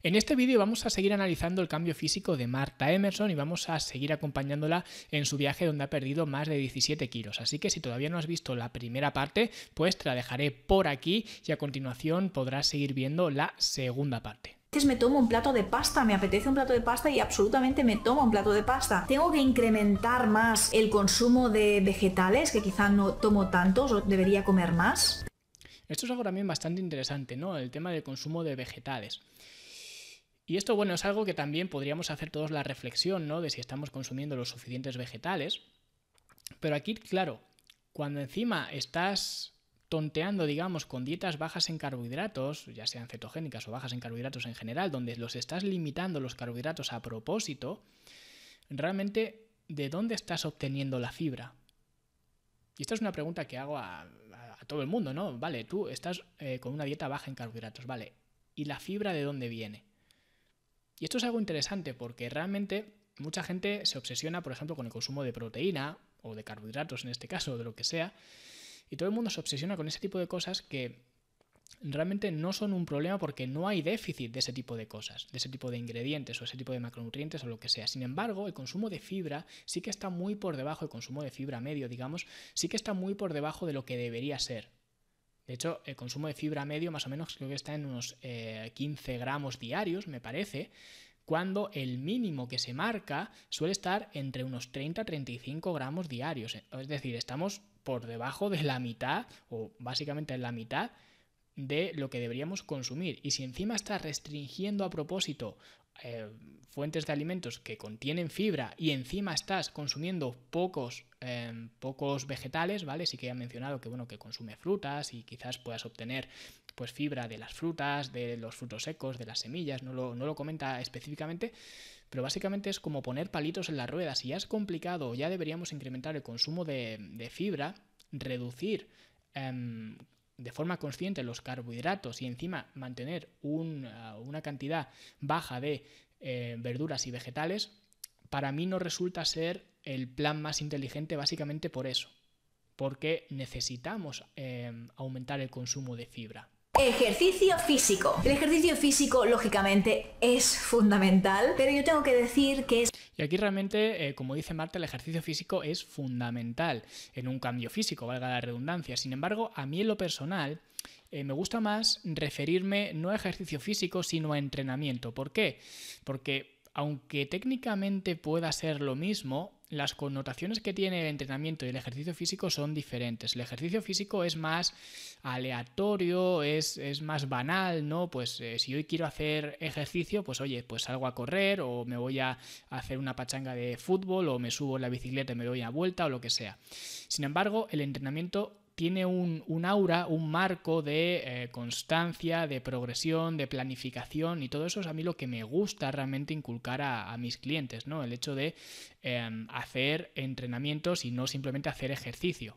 En este vídeo vamos a seguir analizando el cambio físico de Marta Emerson y vamos a seguir acompañándola en su viaje donde ha perdido más de 17 kilos. Así que si todavía no has visto la primera parte, pues te la dejaré por aquí y a continuación podrás seguir viendo la segunda parte. Me tomo un plato de pasta, me apetece un plato de pasta y absolutamente me tomo un plato de pasta. Tengo que incrementar más el consumo de vegetales, que quizá no tomo tantos o debería comer más. Esto es algo también bastante interesante, ¿no? El tema del consumo de vegetales. Y esto, bueno, es algo que también podríamos hacer todos la reflexión, ¿no? De si estamos consumiendo los suficientes vegetales. Pero aquí, claro, cuando encima estás tonteando, digamos, con dietas bajas en carbohidratos, ya sean cetogénicas o bajas en carbohidratos en general, donde los estás limitando los carbohidratos a propósito, realmente, ¿de dónde estás obteniendo la fibra? Y esta es una pregunta que hago a todo el mundo, ¿no? Vale, tú estás con una dieta baja en carbohidratos, vale, ¿y la fibra de dónde viene? Y esto es algo interesante porque realmente mucha gente se obsesiona, por ejemplo, con el consumo de proteína o de carbohidratos en este caso, o de lo que sea, y todo el mundo se obsesiona con ese tipo de cosas que realmente no son un problema porque no hay déficit de ese tipo de cosas, de ese tipo de ingredientes o ese tipo de macronutrientes o lo que sea. Sin embargo, el consumo de fibra sí que está muy por debajo, el consumo de fibra medio, digamos, sí que está muy por debajo de lo que debería ser. De hecho, el consumo de fibra medio más o menos creo que está en unos 15 gramos diarios, me parece, cuando el mínimo que se marca suele estar entre unos 30-35 gramos diarios. Es decir, estamos por debajo de la mitad, o básicamente en la mitad, de lo que deberíamos consumir. Y si encima estás restringiendo a propósito fuentes de alimentos que contienen fibra y encima estás consumiendo pocos vegetales, ¿vale? Sí que he mencionado que, bueno, que consume frutas y quizás puedas obtener pues fibra de las frutas, de los frutos secos, de las semillas, no lo comenta específicamente, pero básicamente es como poner palitos en las ruedas. Si ya es complicado, ya deberíamos incrementar el consumo de fibra, reducir de forma consciente los carbohidratos y encima mantener una cantidad baja de verduras y vegetales, para mí no resulta ser el plan más inteligente básicamente por eso, porque necesitamos aumentar el consumo de fibra. Ejercicio físico. El ejercicio físico, lógicamente, es fundamental, pero yo tengo que decir que es... Y aquí realmente, como dice Marta, el ejercicio físico es fundamental en un cambio físico, valga la redundancia. Sin embargo, a mí en lo personal me gusta más referirme no a ejercicio físico, sino a entrenamiento. ¿Por qué? Porque aunque técnicamente pueda ser lo mismo, las connotaciones que tiene el entrenamiento y el ejercicio físico son diferentes. El ejercicio físico es más aleatorio, es más banal, ¿no? Pues si hoy quiero hacer ejercicio, pues oye, pues salgo a correr o me voy a hacer una pachanga de fútbol o me subo en la bicicleta y me doy una vuelta o lo que sea. Sin embargo, el entrenamiento tiene un aura, un marco de constancia, de progresión, de planificación, y todo eso es a mí lo que me gusta realmente inculcar a mis clientes, ¿no? El hecho de hacer entrenamientos y no simplemente hacer ejercicio,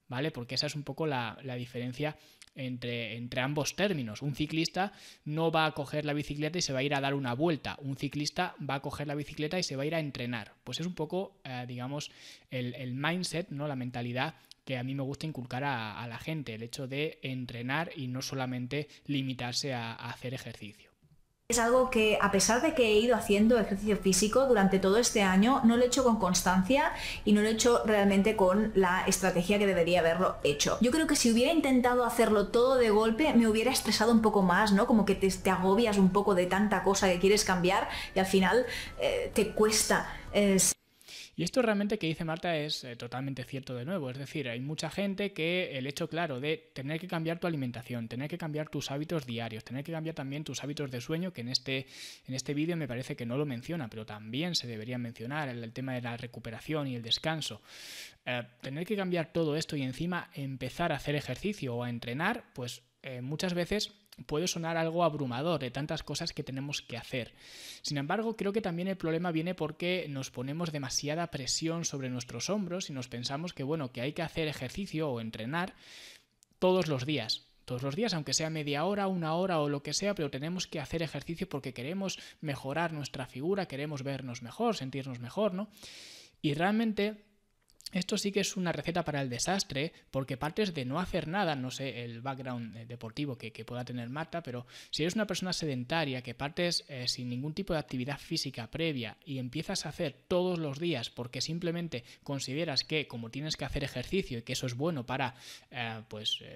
¿vale? Porque esa es un poco la diferencia entre ambos términos. Un ciclista no va a coger la bicicleta y se va a ir a dar una vuelta. Un ciclista va a coger la bicicleta y se va a ir a entrenar. Pues es un poco, digamos, el mindset, ¿no? La mentalidad que a mí me gusta inculcar a la gente, el hecho de entrenar y no solamente limitarse a hacer ejercicio. Es algo que, a pesar de que he ido haciendo ejercicio físico durante todo este año, no lo he hecho con constancia y no lo he hecho realmente con la estrategia que debería haberlo hecho. Yo creo que si hubiera intentado hacerlo todo de golpe, me hubiera estresado un poco más, ¿no? Como que te agobias un poco de tanta cosa que quieres cambiar y al final te cuesta. Y esto realmente que dice Marta es totalmente cierto de nuevo. Es decir, hay mucha gente que el hecho, claro, de tener que cambiar tu alimentación, tener que cambiar tus hábitos diarios, tener que cambiar también tus hábitos de sueño, que en este vídeo me parece que no lo menciona, pero también se debería mencionar el tema de la recuperación y el descanso. Tener que cambiar todo esto y encima empezar a hacer ejercicio o a entrenar, pues muchas veces puede sonar algo abrumador de tantas cosas que tenemos que hacer. Sin embargo, creo que también el problema viene porque nos ponemos demasiada presión sobre nuestros hombros y nos pensamos que, bueno, que hay que hacer ejercicio o entrenar todos los días. Todos los días, aunque sea media hora, una hora o lo que sea, pero tenemos que hacer ejercicio porque queremos mejorar nuestra figura, queremos vernos mejor, sentirnos mejor, ¿no? Y realmente esto sí que es una receta para el desastre, porque partes de no hacer nada, no sé el background deportivo que pueda tener Marta, pero si eres una persona sedentaria, que partes sin ningún tipo de actividad física previa y empiezas a hacer todos los días porque simplemente consideras que como tienes que hacer ejercicio y que eso es bueno para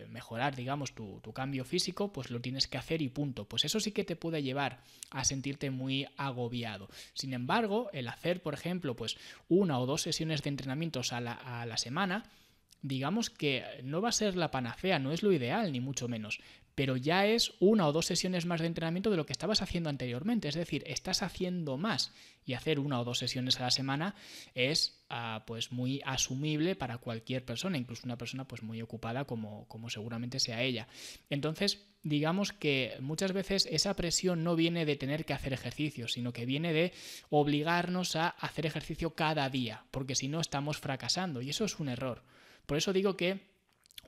mejorar, digamos, tu cambio físico, pues lo tienes que hacer y punto. Pues eso sí que te puede llevar a sentirte muy agobiado. Sin embargo, el hacer, por ejemplo, pues 1 o 2 sesiones de entrenamientos a la semana, digamos que no va a ser la panacea, no es lo ideal, ni mucho menos, pero ya es 1 o 2 sesiones más de entrenamiento de lo que estabas haciendo anteriormente, es decir, estás haciendo más, y hacer 1 o 2 sesiones a la semana es pues muy asumible para cualquier persona, incluso una persona pues muy ocupada como seguramente sea ella. Entonces, digamos que muchas veces esa presión no viene de tener que hacer ejercicio, sino que viene de obligarnos a hacer ejercicio cada día, porque si no estamos fracasando, y eso es un error. Por eso digo que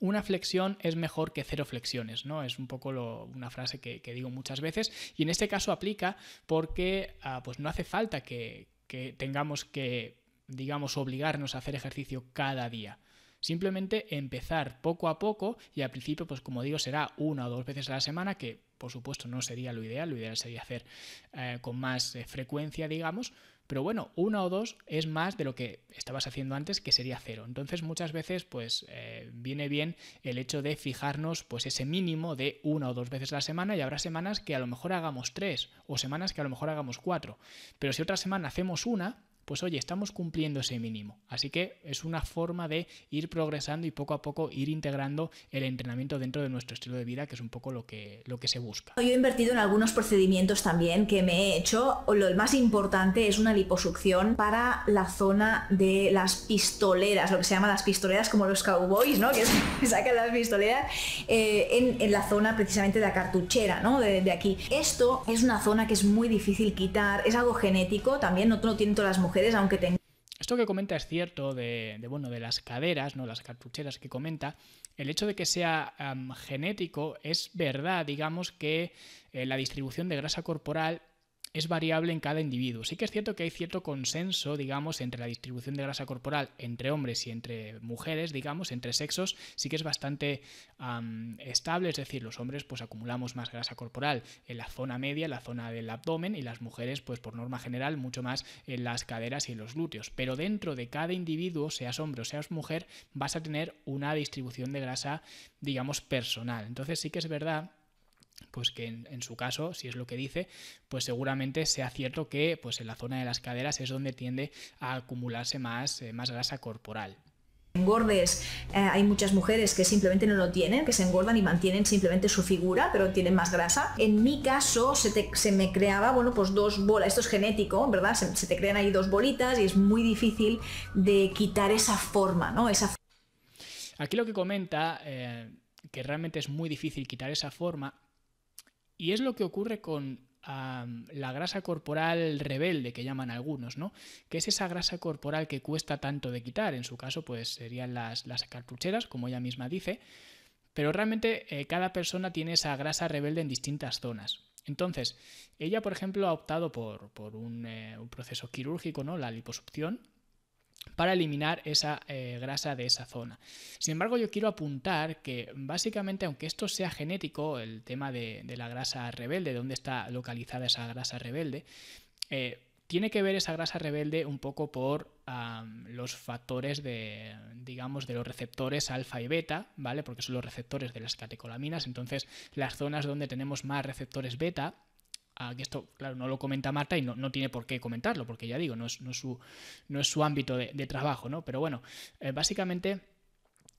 una flexión es mejor que 0 flexiones, ¿no? Es un poco una frase que digo muchas veces, y en este caso aplica porque pues no hace falta que tengamos que, digamos, obligarnos a hacer ejercicio cada día. Simplemente empezar poco a poco, y al principio, pues como digo, será 1 o 2 veces a la semana, que por supuesto no sería lo ideal sería hacer con más frecuencia, digamos, pero bueno, 1 o 2 es más de lo que estabas haciendo antes, que sería 0. Entonces muchas veces pues viene bien el hecho de fijarnos pues ese mínimo de 1 o 2 veces a la semana, y habrá semanas que a lo mejor hagamos 3 o semanas que a lo mejor hagamos 4. Pero si otra semana hacemos una, pues oye, estamos cumpliendo ese mínimo. Así que es una forma de ir progresando y poco a poco ir integrando el entrenamiento dentro de nuestro estilo de vida, que es un poco lo que se busca. Yo he invertido en algunos procedimientos también que me he hecho. Lo más importante es una liposucción para la zona de las pistoleras, lo que se llama las pistoleras, como los cowboys, ¿no? Que sacan las pistoleras en la zona precisamente de la cartuchera, ¿no? De aquí. Esto es una zona que es muy difícil quitar, es algo genético, también no tienen todas las mujeres, aunque tengan. Esto que comenta es cierto de las caderas, ¿no? Las cartucheras que comenta. El hecho de que sea genético es verdad, digamos que la distribución de grasa corporal es variable en cada individuo. Sí que es cierto que hay cierto consenso, digamos, entre la distribución de grasa corporal entre hombres y entre mujeres, digamos, entre sexos, sí que es bastante estable, es decir, los hombres pues acumulamos más grasa corporal en la zona media, en la zona del abdomen, y las mujeres pues por norma general mucho más en las caderas y en los glúteos. Pero dentro de cada individuo, seas hombre o seas mujer, vas a tener una distribución de grasa, digamos, personal. Entonces sí que es verdad pues que en su caso, si es lo que dice, pues seguramente sea cierto que pues en la zona de las caderas es donde tiende a acumularse más grasa corporal. Engordes, hay muchas mujeres que simplemente no lo tienen, que se engordan y mantienen simplemente su figura, pero tienen más grasa. En mi caso se me creaba, bueno, pues 2 bolas, esto es genético, ¿verdad? Se te crean ahí 2 bolitas y es muy difícil de quitar esa forma, ¿no? Aquí lo que comenta, que realmente es muy difícil quitar esa forma, y es lo que ocurre con la grasa corporal rebelde, que llaman algunos, ¿no? Que es esa grasa corporal que cuesta tanto de quitar. En su caso, pues serían las cartucheras, como ella misma dice, pero realmente cada persona tiene esa grasa rebelde en distintas zonas. Entonces, ella, por ejemplo, ha optado por un proceso quirúrgico, ¿no? La liposucción, para eliminar esa grasa de esa zona. Sin embargo, yo quiero apuntar que básicamente, aunque esto sea genético, el tema de la grasa rebelde, dónde está localizada esa grasa rebelde, tiene que ver esa grasa rebelde un poco por los factores de los receptores alfa y beta, ¿vale? Porque son los receptores de las catecolaminas. Entonces, las zonas donde tenemos más receptores beta, que esto, claro, no lo comenta Marta y no tiene por qué comentarlo, porque ya digo, no es su ámbito de trabajo, ¿no? Pero bueno, básicamente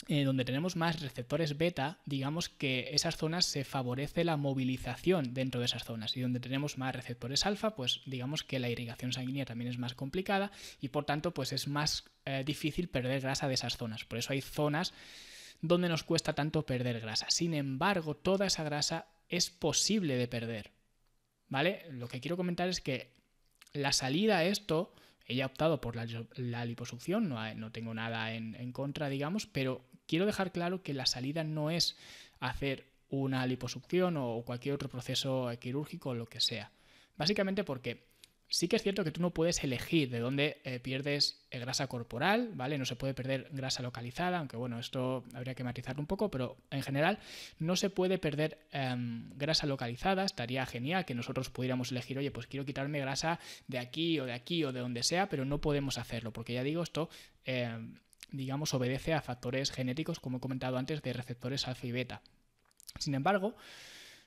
donde tenemos más receptores beta, digamos que esas zonas se favorece la movilización dentro de esas zonas, y donde tenemos más receptores alfa, pues digamos que la irrigación sanguínea también es más complicada y por tanto pues es más difícil perder grasa de esas zonas. Por eso hay zonas donde nos cuesta tanto perder grasa. Sin embargo, toda esa grasa es posible de perder, ¿vale? Lo que quiero comentar es que la salida a esto, ella ha optado por la liposucción, no tengo nada en contra, digamos, pero quiero dejar claro que la salida no es hacer una liposucción o cualquier otro proceso quirúrgico o lo que sea. Básicamente porque Sí que es cierto que tú no puedes elegir de dónde pierdes grasa corporal, ¿vale? No se puede perder grasa localizada, aunque bueno, esto habría que matizarlo un poco, pero en general no se puede perder grasa localizada. Estaría genial que nosotros pudiéramos elegir, oye, pues quiero quitarme grasa de aquí o de donde sea, pero no podemos hacerlo, porque ya digo, esto digamos obedece a factores genéticos, como he comentado antes, de receptores alfa y beta. Sin embargo,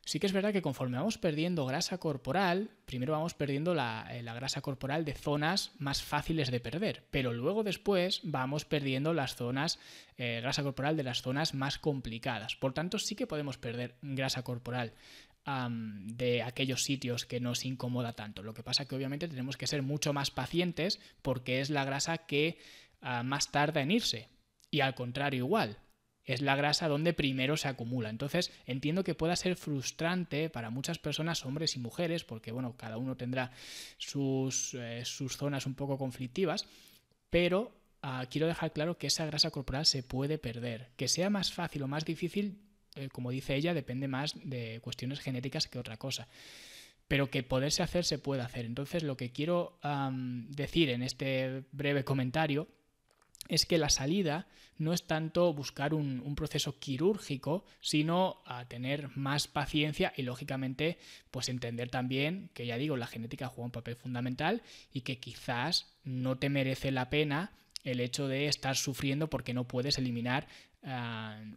sí que es verdad que conforme vamos perdiendo grasa corporal, primero vamos perdiendo la grasa corporal de zonas más fáciles de perder, pero luego después vamos perdiendo las zonas, grasa corporal de las zonas más complicadas. Por tanto, sí que podemos perder grasa corporal de aquellos sitios que nos incomoda tanto. Lo que pasa que obviamente tenemos que ser mucho más pacientes porque es la grasa que más tarda en irse. Y al contrario igual. Es la grasa donde primero se acumula. Entonces entiendo que pueda ser frustrante para muchas personas, hombres y mujeres, porque bueno, cada uno tendrá sus zonas un poco conflictivas, pero quiero dejar claro que esa grasa corporal se puede perder. Que sea más fácil o más difícil, como dice ella, depende más de cuestiones genéticas que otra cosa. Pero que poderse hacer se puede hacer. Entonces lo que quiero decir en este breve comentario es que la salida no es tanto buscar un proceso quirúrgico, sino a tener más paciencia y lógicamente pues entender también que, ya digo, la genética juega un papel fundamental y que quizás no te merece la pena el hecho de estar sufriendo porque no puedes eliminar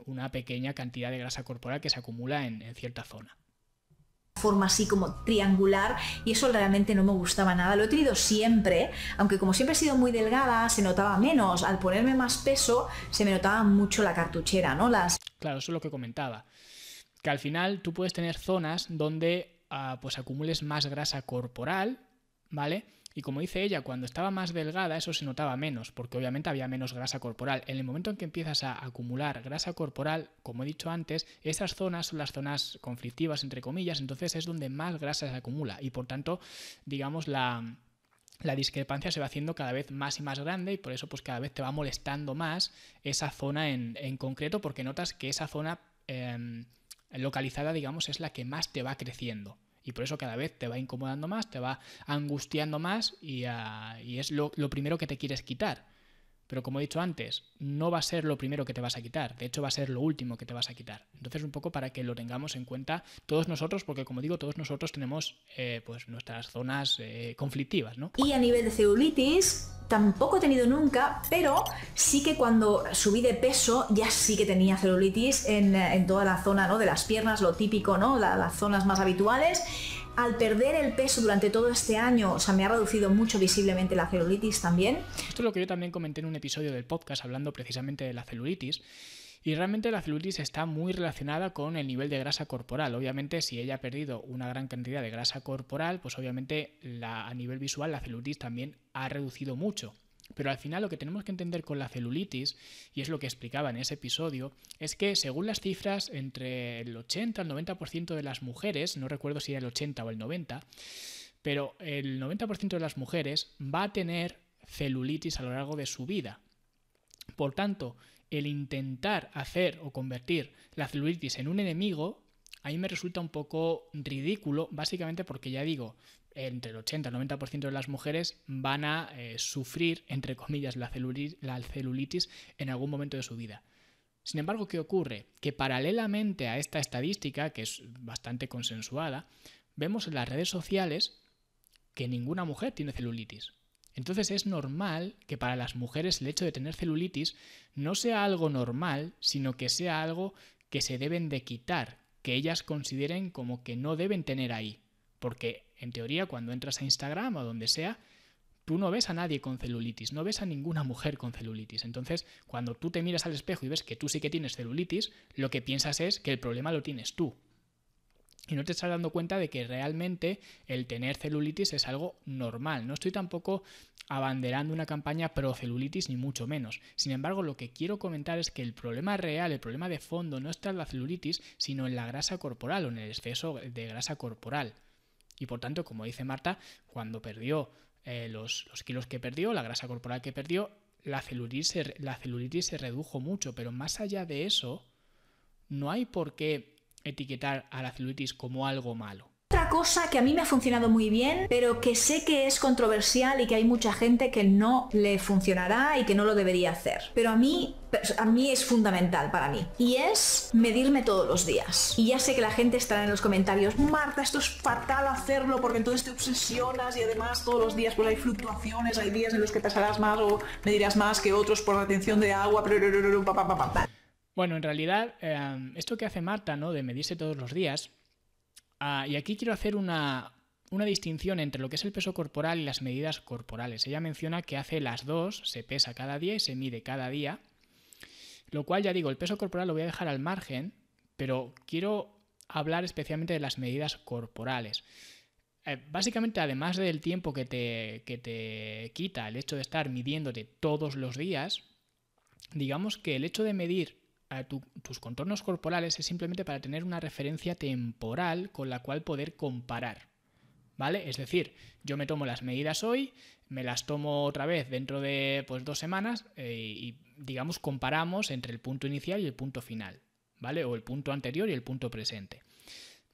una pequeña cantidad de grasa corporal que se acumula en cierta zona. Forma así como triangular, y eso realmente no me gustaba nada. Lo he tenido siempre, aunque como siempre he sido muy delgada se notaba menos. Al ponerme más peso se me notaba mucho la cartuchera, ¿no? Claro, eso es lo que comentaba, que al final tú puedes tener zonas donde pues acumules más grasa corporal, ¿vale? Y como dice ella, cuando estaba más delgada eso se notaba menos, porque obviamente había menos grasa corporal. En el momento en que empiezas a acumular grasa corporal, como he dicho antes, esas zonas son las zonas conflictivas, entre comillas, entonces es donde más grasa se acumula y por tanto, digamos, la discrepancia se va haciendo cada vez más y más grande y por eso pues cada vez te va molestando más esa zona en concreto, porque notas que esa zona localizada, digamos, es la que más te va creciendo. Y por eso cada vez te va incomodando más, te va angustiando más y es lo primero que te quieres quitar. Pero como he dicho antes, no va a ser lo primero que te vas a quitar. De hecho, va a ser lo último que te vas a quitar. Entonces, un poco para que lo tengamos en cuenta todos nosotros, porque como digo, todos nosotros tenemos pues nuestras zonas conflictivas, ¿no? Y a nivel de celulitis, tampoco he tenido nunca, pero sí que cuando subí de peso ya sí que tenía celulitis en toda la zona, ¿no?, de las piernas, lo típico, ¿no?, las zonas más habituales. Al perder el peso durante todo este año, o sea, me ha reducido mucho visiblemente la celulitis también. Esto es lo que yo también comenté en un episodio del podcast hablando precisamente de la celulitis. Y realmente la celulitis está muy relacionada con el nivel de grasa corporal. Obviamente, si ella ha perdido una gran cantidad de grasa corporal, pues obviamente a nivel visual la celulitis también ha reducido mucho. Pero al final lo que tenemos que entender con la celulitis, y es lo que explicaba en ese episodio, es que según las cifras, entre el 80 al 90% de las mujeres, no recuerdo si era el 80 o el 90, pero el 90% de las mujeres va a tener celulitis a lo largo de su vida. Por tanto, el intentar hacer o convertir la celulitis en un enemigo, a mí me resulta un poco ridículo, básicamente porque ya digo, entre el 80 y el 90% de las mujeres van a sufrir, entre comillas, la celulitis en algún momento de su vida. Sin embargo, ¿qué ocurre? Que paralelamente a esta estadística, que es bastante consensuada, vemos en las redes sociales que ninguna mujer tiene celulitis. Entonces es normal que para las mujeres el hecho de tener celulitis no sea algo normal, sino que sea algo que se deben de quitar, que ellas consideren como que no deben tener ahí. Porque en teoría cuando entras a Instagram o donde sea, tú no ves a nadie con celulitis, no ves a ninguna mujer con celulitis. Entonces, cuando tú te miras al espejo y ves que tú sí que tienes celulitis, lo que piensas es que el problema lo tienes tú. Y no te estás dando cuenta de que realmente el tener celulitis es algo normal. No estoy tampoco abanderando una campaña pro celulitis ni mucho menos. Sin embargo, lo que quiero comentar es que el problema real, el problema de fondo no está en la celulitis, sino en la grasa corporal o en el exceso de grasa corporal. Y por tanto, como dice Marta, cuando perdió los kilos que perdió, la grasa corporal que perdió, la celulitis se redujo mucho. Pero más allá de eso, no hay por qué etiquetar a la celulitis como algo malo. Otra otra cosa que a mí me ha funcionado muy bien, pero que sé que es controversial y que hay mucha gente que no le funcionará y que no lo debería hacer. Pero a mí es fundamental para mí. Y es medirme todos los días. Y ya sé que la gente estará en los comentarios: Marta, esto es fatal hacerlo porque entonces te obsesionas y además todos los días pues hay fluctuaciones, hay días en los que pesarás más o medirás más que otros por la retención de agua. Bueno, en realidad, esto que hace Marta, ¿no?, de medirse todos los días, y aquí quiero hacer una distinción entre lo que es el peso corporal y las medidas corporales. Ella menciona que hace las dos, se pesa cada día y se mide cada día, lo cual, ya digo, el peso corporal lo voy a dejar al margen, pero quiero hablar especialmente de las medidas corporales. Básicamente, además del tiempo que te quita el hecho de estar midiéndote todos los días, digamos que el hecho de medir tus contornos corporales es simplemente para tener una referencia temporal con la cual poder comparar, ¿vale? Es decir, yo me tomo las medidas hoy, me las tomo otra vez dentro de 2 semanas y digamos comparamos entre el punto inicial y el punto final, ¿vale? O el punto anterior y el punto presente.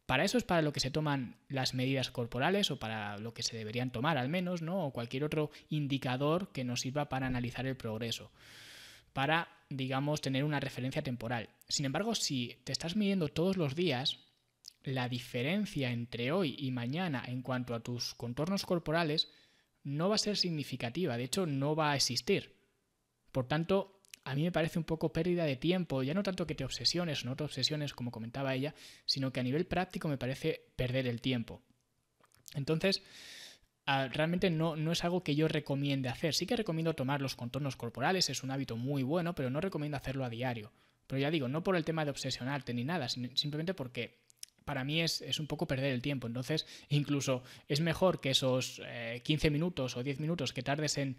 Para eso es para lo que se toman las medidas corporales, o para lo que se deberían tomar al menos, ¿no? O cualquier otro indicador que nos sirva para analizar el progreso, para, digamos, tener una referencia temporal. Sin embargo, si te estás midiendo todos los días, la diferencia entre hoy y mañana en cuanto a tus contornos corporales no va a ser significativa, de hecho no va a existir. Por tanto, a mí me parece un poco pérdida de tiempo, ya no tanto que te obsesiones o no te obsesiones, como comentaba ella, sino que a nivel práctico me parece perder el tiempo. Entonces, realmente no es algo que yo recomiende hacer. Sí que recomiendo tomar los contornos corporales, es un hábito muy bueno, pero no recomiendo hacerlo a diario. Pero ya digo, no por el tema de obsesionarte ni nada, simplemente porque para mí es un poco perder el tiempo. Entonces, incluso es mejor que esos 15 minutos o 10 minutos que tardes en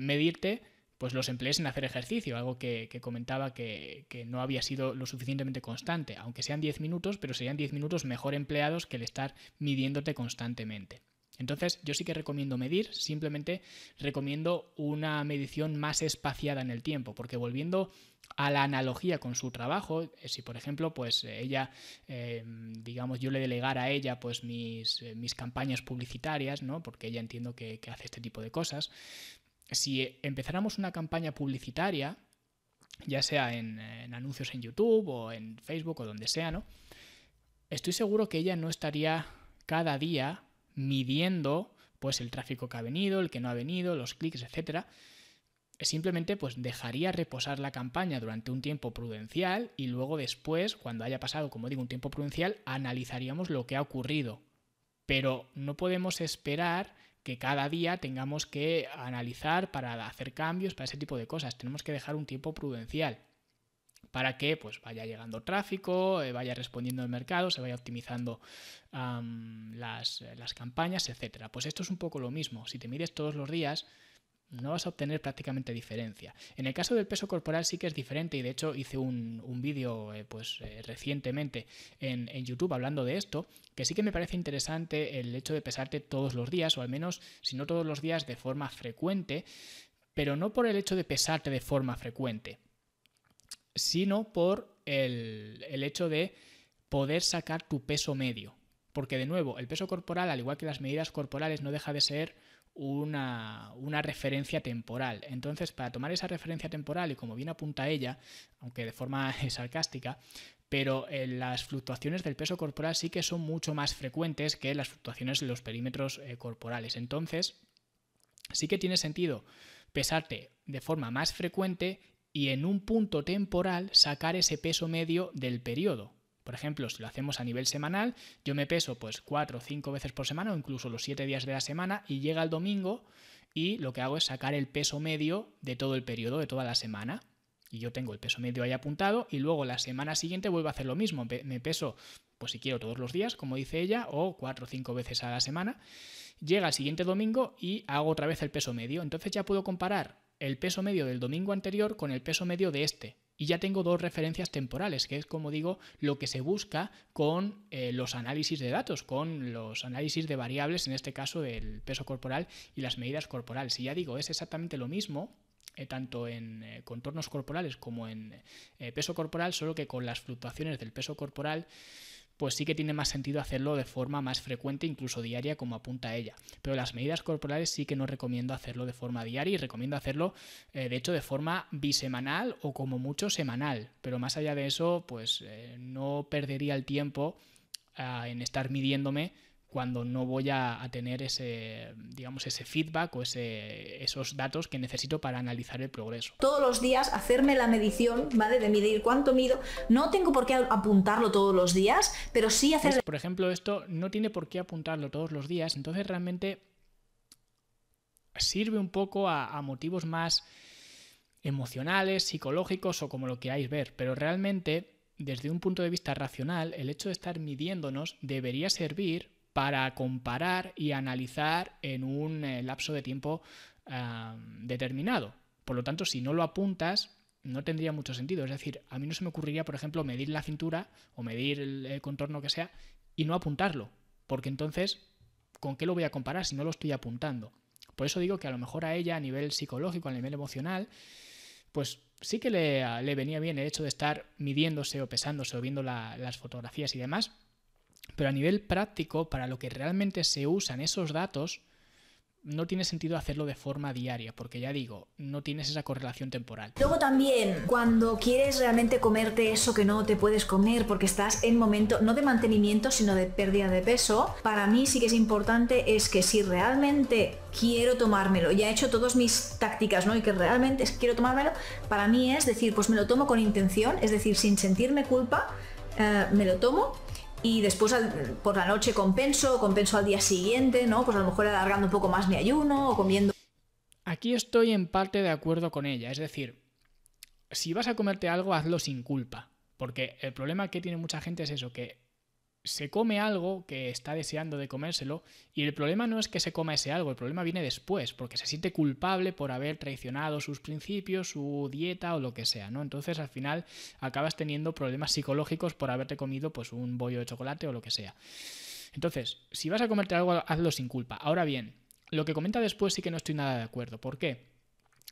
medirte, pues los emplees en hacer ejercicio, algo que comentaba que no había sido lo suficientemente constante, aunque sean 10 minutos, pero serían 10 minutos mejor empleados que el estar midiéndote constantemente. Entonces, yo sí que recomiendo medir, simplemente recomiendo una medición más espaciada en el tiempo, porque volviendo a la analogía con su trabajo, si por ejemplo, pues ella, digamos, yo le delegara a ella pues mis campañas publicitarias, ¿no?, porque ella entiendo que hace este tipo de cosas. Si empezáramos una campaña publicitaria, ya sea en anuncios en YouTube o en Facebook o donde sea, ¿no?, estoy seguro que ella no estaría cada día midiendo pues el tráfico que ha venido, el que no ha venido, los clics, etcétera. Simplemente pues dejaría reposar la campaña durante un tiempo prudencial y luego después, cuando haya pasado, como digo, un tiempo prudencial, analizaríamos lo que ha ocurrido. Pero no podemos esperar que cada día tengamos que analizar para hacer cambios, para ese tipo de cosas. Tenemos que dejar un tiempo prudencial para que pues vaya llegando tráfico, vaya respondiendo el mercado, se vaya optimizando las campañas, etcétera. Pues esto es un poco lo mismo. Si te mides todos los días, no vas a obtener prácticamente diferencia. En el caso del peso corporal sí que es diferente, y de hecho hice un vídeo recientemente en YouTube hablando de esto, que sí que me parece interesante el hecho de pesarte todos los días, o al menos, si no todos los días, de forma frecuente, pero no por el hecho de pesarte de forma frecuente, sino por el hecho de poder sacar tu peso medio. Porque de nuevo, el peso corporal, al igual que las medidas corporales, no deja de ser una referencia temporal. Entonces, para tomar esa referencia temporal, y como bien apunta ella, aunque de forma sarcástica, pero las fluctuaciones del peso corporal sí que son mucho más frecuentes que las fluctuaciones de los perímetros corporales. Entonces, sí que tiene sentido pesarte de forma más frecuente y en un punto temporal sacar ese peso medio del periodo. Por ejemplo, si lo hacemos a nivel semanal, yo me peso pues 4 o 5 veces por semana, o incluso los 7 días de la semana, y llega el domingo y lo que hago es sacar el peso medio de todo el periodo, de toda la semana. Y yo tengo el peso medio ahí apuntado, y luego la semana siguiente vuelvo a hacer lo mismo. Me peso, pues si quiero, todos los días, como dice ella, o 4 o 5 veces a la semana. Llega el siguiente domingo y hago otra vez el peso medio. Entonces ya puedo comparar el peso medio del domingo anterior con el peso medio de este. Y ya tengo dos referencias temporales, que es, como digo, lo que se busca con los análisis de datos, con los análisis de variables, en este caso del peso corporal y las medidas corporales. Y ya digo, es exactamente lo mismo, tanto en contornos corporales como en peso corporal, solo que con las fluctuaciones del peso corporal pues sí que tiene más sentido hacerlo de forma más frecuente, incluso diaria, como apunta ella. Pero las medidas corporales sí que no recomiendo hacerlo de forma diaria y recomiendo hacerlo, de hecho, de forma bisemanal o como mucho semanal. Pero más allá de eso, pues no perdería el tiempo en estar midiéndome cuando no voy a tener ese, digamos, ese feedback o esos datos que necesito para analizar el progreso. Todos los días hacerme la medición, ¿vale? De medir cuánto mido. No tengo por qué apuntarlo todos los días, pero sí hacer... Por ejemplo, esto no tiene por qué apuntarlo todos los días, entonces realmente sirve un poco a motivos más emocionales, psicológicos o como lo queráis ver, pero realmente, desde un punto de vista racional, el hecho de estar midiéndonos debería servir para comparar y analizar en un lapso de tiempo determinado. Por lo tanto, si no lo apuntas, no tendría mucho sentido. Es decir, a mí no se me ocurriría, por ejemplo, medir la cintura o medir el contorno que sea y no apuntarlo, porque entonces, ¿con qué lo voy a comparar si no lo estoy apuntando? Por eso digo que a lo mejor a ella, a nivel psicológico, a nivel emocional, pues sí que le venía bien el hecho de estar midiéndose o pesándose o viendo las fotografías y demás, pero a nivel práctico, para lo que realmente se usan esos datos, no tiene sentido hacerlo de forma diaria, porque ya digo, no tienes esa correlación temporal. Luego también, cuando quieres realmente comerte eso que no te puedes comer porque estás en momento, no de mantenimiento, sino de pérdida de peso, para mí sí que es importante es que si realmente quiero tomármelo, ya he hecho todas mis tácticas, ¿no? Y que realmente quiero tomármelo, para mí es decir, pues me lo tomo con intención, es decir, sin sentirme culpa, me lo tomo. Y después por la noche compenso al día siguiente, ¿no? Pues a lo mejor alargando un poco más mi ayuno o comiendo. Aquí estoy en parte de acuerdo con ella, es decir, si vas a comerte algo, hazlo sin culpa, porque el problema que tiene mucha gente es eso, que se come algo que está deseando de comérselo y el problema no es que se coma ese algo, el problema viene después, porque se siente culpable por haber traicionado sus principios, su dieta o lo que sea, ¿no? Entonces al final acabas teniendo problemas psicológicos por haberte comido pues un bollo de chocolate o lo que sea. Entonces, si vas a comerte algo, hazlo sin culpa. Ahora bien, lo que comenta después sí que no estoy nada de acuerdo. ¿Por qué?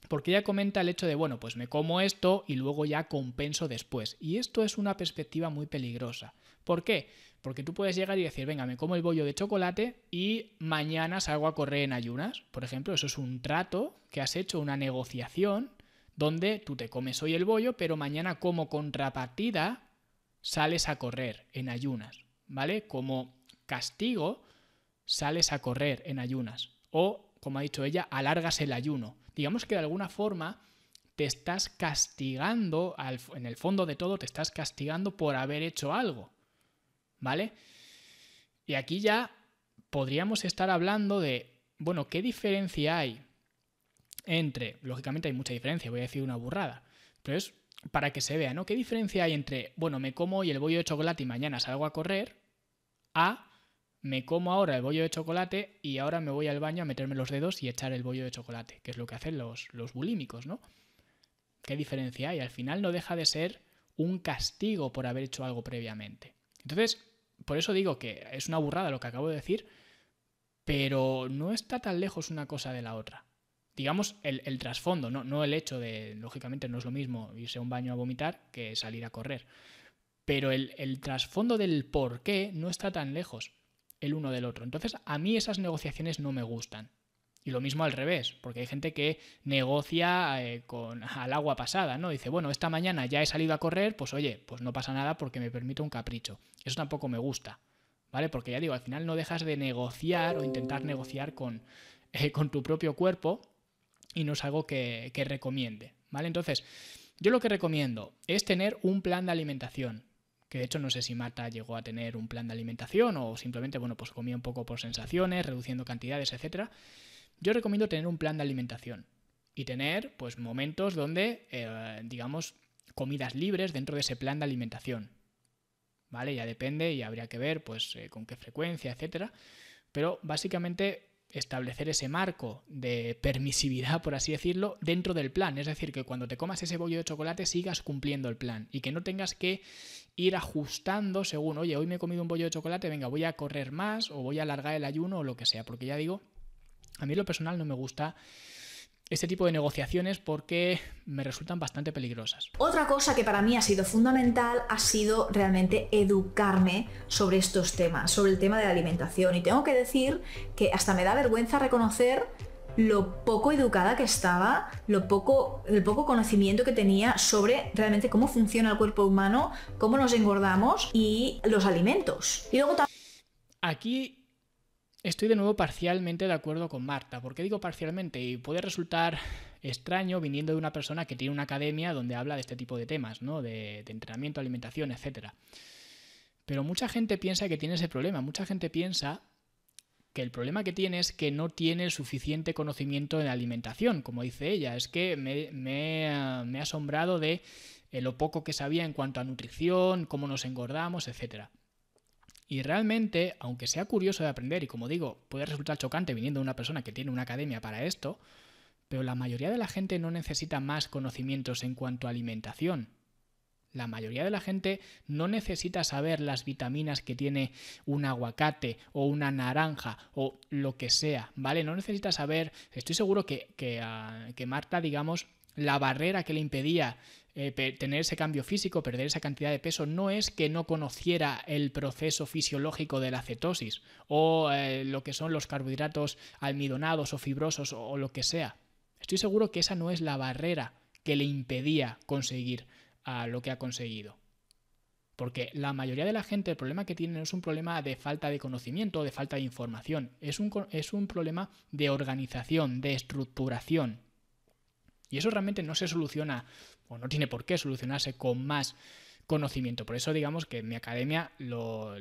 Porque ella comenta el hecho de, bueno, pues me como esto y luego ya compenso después. Y esto es una perspectiva muy peligrosa. ¿Por qué? Porque tú puedes llegar y decir, venga, me como el bollo de chocolate y mañana salgo a correr en ayunas. Por ejemplo, eso es un trato que has hecho, una negociación, donde tú te comes hoy el bollo, pero mañana como contrapartida sales a correr en ayunas, ¿vale? Como castigo sales a correr en ayunas. O, como ha dicho ella, alargas el ayuno. Digamos que de alguna forma te estás castigando, en el fondo de todo te estás castigando por haber hecho algo, ¿vale? Y aquí ya podríamos estar hablando de, bueno, ¿qué diferencia hay entre, lógicamente hay mucha diferencia, voy a decir una burrada, pero es para que se vea, ¿no? ¿Qué diferencia hay entre, bueno, me como hoy el bollo de chocolate y mañana salgo a correr, a me como ahora el bollo de chocolate y ahora me voy al baño a meterme los dedos y echar el bollo de chocolate, que es lo que hacen los bulímicos, ¿no? ¿Qué diferencia hay? Al final no deja de ser un castigo por haber hecho algo previamente. Entonces, por eso digo que es una burrada lo que acabo de decir, pero no está tan lejos una cosa de la otra. Digamos, el trasfondo, no el hecho de, lógicamente no es lo mismo irse a un baño a vomitar que salir a correr, pero el trasfondo del por qué no está tan lejos el uno del otro. Entonces, a mí esas negociaciones no me gustan. Y lo mismo al revés, porque hay gente que negocia al agua pasada, ¿no? Dice, bueno, esta mañana ya he salido a correr, pues oye, pues no pasa nada porque me permite un capricho. Eso tampoco me gusta, ¿vale? Porque ya digo, al final no dejas de negociar o intentar negociar con tu propio cuerpo y no es algo que recomiende, ¿vale? Entonces, yo lo que recomiendo es tener un plan de alimentación. Que de hecho no sé si Marta llegó a tener un plan de alimentación o simplemente, bueno, pues comía un poco por sensaciones, reduciendo cantidades, etcétera. Yo recomiendo tener un plan de alimentación y tener, pues, momentos donde, digamos, comidas libres dentro de ese plan de alimentación, ¿vale? Ya depende y habría que ver, pues, con qué frecuencia, etcétera. Pero básicamente establecer ese marco de permisividad, por así decirlo, dentro del plan. Es decir, que cuando te comas ese bollo de chocolate sigas cumpliendo el plan y que no tengas que ir ajustando según, oye, hoy me he comido un bollo de chocolate, venga, voy a correr más o voy a alargar el ayuno o lo que sea. Porque ya digo, a mí en lo personal no me gusta este tipo de negociaciones porque me resultan bastante peligrosas. Otra cosa que para mí ha sido fundamental ha sido realmente educarme sobre estos temas, sobre el tema de la alimentación. Y tengo que decir que hasta me da vergüenza reconocer lo poco educada que estaba, el poco conocimiento que tenía sobre realmente cómo funciona el cuerpo humano, cómo nos engordamos y los alimentos. Y luego aquí estoy de nuevo parcialmente de acuerdo con Marta. ¿Por qué digo parcialmente? Y puede resultar extraño viniendo de una persona que tiene una academia donde habla de este tipo de temas, ¿no? De entrenamiento, alimentación, etc. Pero mucha gente piensa que tiene ese problema. Mucha gente piensa que el problema que tiene es que no tiene el suficiente conocimiento en alimentación, como dice ella. Es que me he asombrado de lo poco que sabía en cuanto a nutrición, cómo nos engordamos, etc. Y realmente, aunque sea curioso de aprender, y como digo, puede resultar chocante viniendo de una persona que tiene una academia para esto, pero la mayoría de la gente no necesita más conocimientos en cuanto a alimentación. La mayoría de la gente no necesita saber las vitaminas que tiene un aguacate o una naranja o lo que sea, ¿vale? No necesita saber, estoy seguro que Marta, digamos, la barrera que le impedía tener ese cambio físico, perder esa cantidad de peso, no es que no conociera el proceso fisiológico de la cetosis o lo que son los carbohidratos almidonados o fibrosos o lo que sea. Estoy seguro que esa no es la barrera que le impedía conseguir a lo que ha conseguido. Porque la mayoría de la gente, el problema que tiene no es un problema de falta de conocimiento o de falta de información, es un problema de organización, de estructuración. Y eso realmente no se soluciona, o no tiene por qué solucionarse con más conocimiento. Por eso digamos que en mi academia los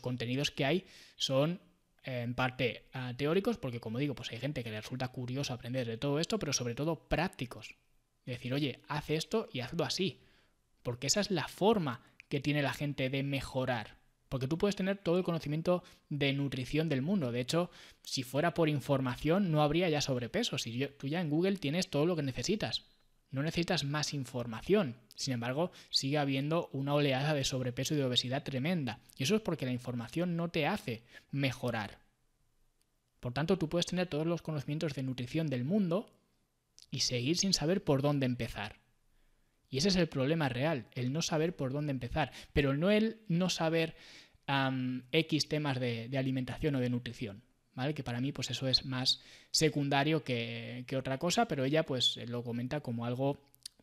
contenidos que hay son en parte teóricos, porque como digo, pues hay gente que le resulta curioso aprender de todo esto, pero sobre todo prácticos. Decir, oye, haz esto y hazlo así. Porque esa es la forma que tiene la gente de mejorar. Porque tú puedes tener todo el conocimiento de nutrición del mundo. De hecho, si fuera por información, no habría ya sobrepeso. Tú ya en Google tienes todo lo que necesitas. No necesitas más información. Sin embargo, sigue habiendo una oleada de sobrepeso y de obesidad tremenda. Y eso es porque la información no te hace mejorar. Por tanto, tú puedes tener todos los conocimientos de nutrición del mundo y seguir sin saber por dónde empezar. Y ese es el problema real, el no saber por dónde empezar, pero no el no saber X temas de alimentación o de nutrición, ¿vale? Que para mí pues eso es más secundario que otra cosa, pero ella pues lo comenta como algo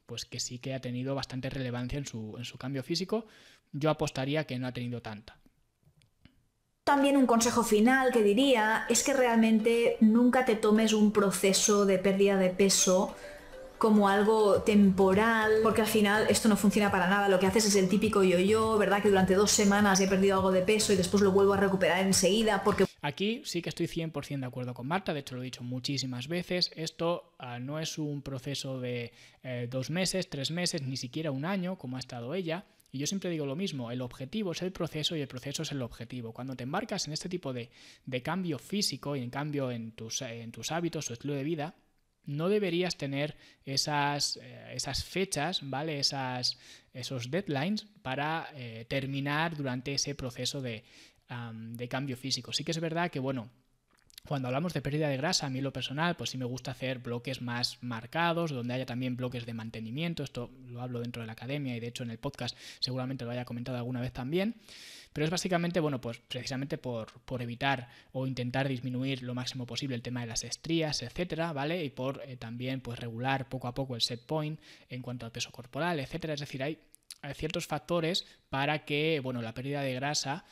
pues que sí que ha tenido bastante relevancia en su cambio físico. Yo apostaría que no ha tenido tanta. También un consejo final que diría es que realmente nunca te tomes un proceso de pérdida de peso como algo temporal, porque al final esto no funciona para nada. Lo que haces es el típico yo-yo, ¿verdad? Que durante 2 semanas he perdido algo de peso y después lo vuelvo a recuperar enseguida porque... Aquí sí que estoy 100% de acuerdo con Marta, de hecho lo he dicho muchísimas veces, esto no es un proceso de 2 meses, 3 meses, ni siquiera un año, como ha estado ella. Y yo siempre digo lo mismo, el objetivo es el proceso y el proceso es el objetivo. Cuando te embarcas en este tipo de cambio físico y en cambio en tus hábitos o estilo de vida, no deberías tener esas fechas, ¿vale? Esos deadlines para terminar durante ese proceso de cambio físico. Sí que es verdad que, bueno, cuando hablamos de pérdida de grasa, a mí en lo personal, pues sí me gusta hacer bloques más marcados, donde haya también bloques de mantenimiento. Esto lo hablo dentro de la academia y de hecho en el podcast seguramente lo haya comentado alguna vez también. Pero es básicamente, bueno, pues precisamente por evitar o intentar disminuir lo máximo posible el tema de las estrías, etcétera, ¿vale? Y por también pues regular poco a poco el set point en cuanto al peso corporal, etcétera. Es decir, hay ciertos factores para que, bueno, la pérdida de grasa,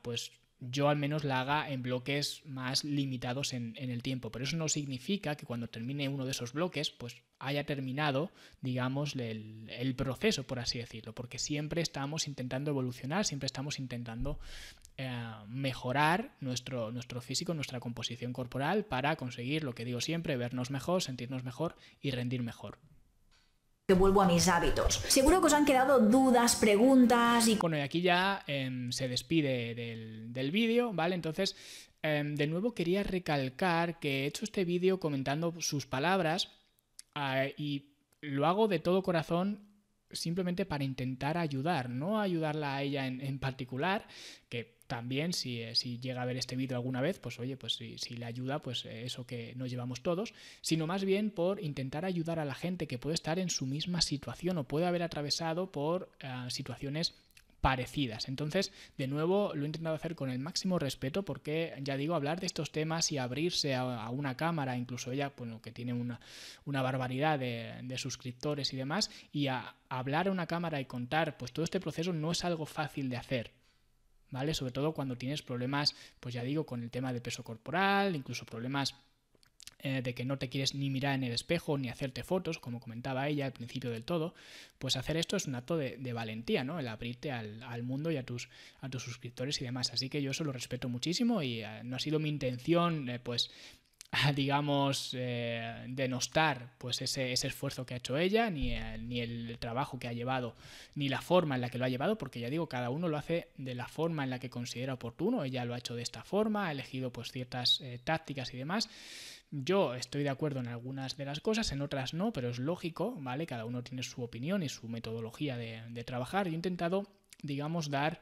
pues yo al menos la haga en bloques más limitados en el tiempo, pero eso no significa que cuando termine uno de esos bloques pues haya terminado, digamos, el proceso, por así decirlo, porque siempre estamos intentando evolucionar, siempre estamos intentando mejorar nuestro físico, nuestra composición corporal para conseguir lo que digo siempre, vernos mejor, sentirnos mejor y rendir mejor. Que vuelvo a mis hábitos. Seguro que os han quedado dudas, preguntas y... Bueno, y aquí ya se despide del vídeo, ¿vale? Entonces, de nuevo quería recalcar que he hecho este vídeo comentando sus palabras y lo hago de todo corazón simplemente para intentar ayudar, no ayudarla a ella en particular, que también si llega a ver este vídeo alguna vez, pues oye, pues si le ayuda, pues eso que nos llevamos todos, sino más bien por intentar ayudar a la gente que puede estar en su misma situación o puede haber atravesado por situaciones parecidas. Entonces, de nuevo, lo he intentado hacer con el máximo respeto porque, ya digo, hablar de estos temas y abrirse a una cámara, incluso ella, bueno, que tiene una barbaridad de suscriptores y demás, y a hablar a una cámara y contar pues todo este proceso no es algo fácil de hacer, ¿vale? Sobre todo cuando tienes problemas, pues ya digo, con el tema de peso corporal, incluso problemas de que no te quieres ni mirar en el espejo ni hacerte fotos, como comentaba ella al principio del todo, pues hacer esto es un acto de valentía, ¿no? El abrirte al mundo y a tus suscriptores y demás. Así que yo eso lo respeto muchísimo y no ha sido mi intención, pues digamos, denostar pues ese esfuerzo que ha hecho ella, ni el trabajo que ha llevado, ni la forma en la que lo ha llevado, porque ya digo, cada uno lo hace de la forma en la que considera oportuno. Ella lo ha hecho de esta forma, ha elegido pues ciertas tácticas y demás. Yo estoy de acuerdo en algunas de las cosas, en otras no, pero es lógico, ¿vale? Cada uno tiene su opinión y su metodología de trabajar. Yo he intentado, digamos, dar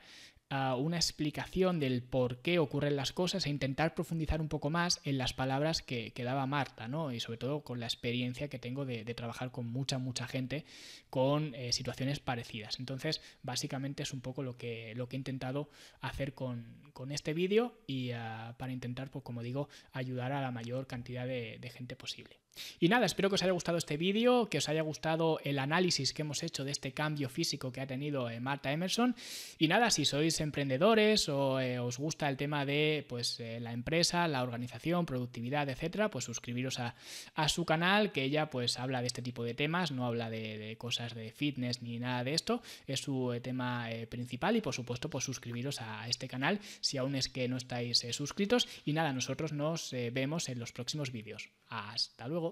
una explicación del por qué ocurren las cosas e intentar profundizar un poco más en las palabras que daba Marta, ¿no? Y sobre todo con la experiencia que tengo de trabajar con mucha gente con situaciones parecidas. Entonces, básicamente es un poco lo que he intentado hacer con este vídeo y para intentar, pues, como digo, ayudar a la mayor cantidad de gente posible. Y nada, espero que os haya gustado este vídeo, que os haya gustado el análisis que hemos hecho de este cambio físico que ha tenido Marta Emerson. Y nada, si sois emprendedores o os gusta el tema de pues la empresa, la organización, productividad, etcétera, pues suscribiros a su canal, que ella pues habla de este tipo de temas, no habla de cosas de fitness ni nada de esto, es su tema principal. Y por supuesto pues suscribiros a este canal si aún es que no estáis suscritos. Y nada, nosotros nos vemos en los próximos vídeos. Hasta luego.